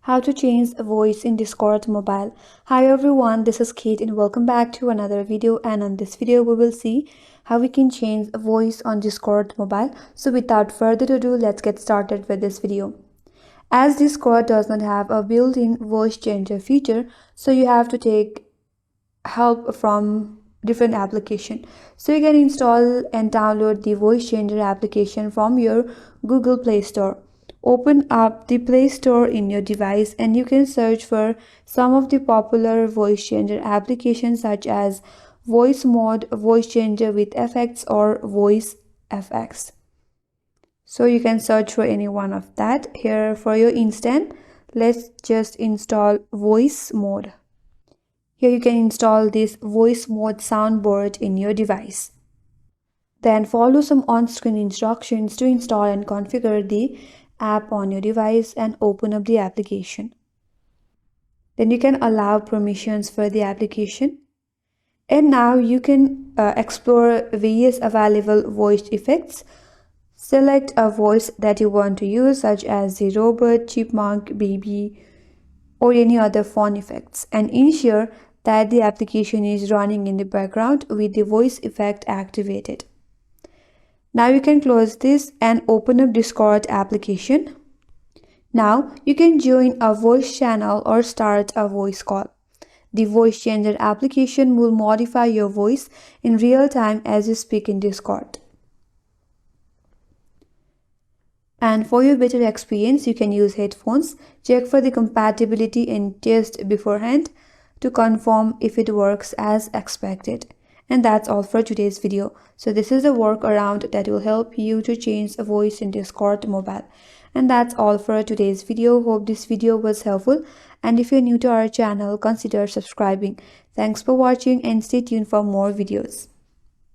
How to change a voice in Discord mobile. Hi everyone, this is Kate and welcome back to another video, and on this video we will see how we can change a voice on Discord mobile. So without further ado, let's get started with this video. As Discord does not have a built-in voice changer feature, so you have to take help from different application. So you can install and download the voice changer application from your Google Play Store. Open up the Play Store in your device and you can search for some of the popular voice changer applications such as Voice Mod, Voice Changer with Effects, or Voice FX. So you can search for any one of that. Here for your instance, let's just install Voice Mode. Here you can install this Voice Mode soundboard in your device. Then follow some on-screen instructions to install and configure the app on your device and open up the application. Then you can allow permissions for the application. And now you can explore various available voice effects. Select a voice that you want to use, such as the robot, chipmunk, baby, or any other phone effects, and ensure that the application is running in the background with the voice effect activated. Now you can close this and open up Discord application. Now you can join a voice channel or start a voice call. The voice changer application will modify your voice in real time as you speak in Discord. And for your better experience, you can use headphones. Check for the compatibility and test beforehand to confirm if it works as expected. And that's all for today's video. So this is a workaround that will help you to change a voice in Discord mobile. And that's all for today's video. Hope this video was helpful. And if you're new to our channel, consider subscribing. Thanks for watching and stay tuned for more videos.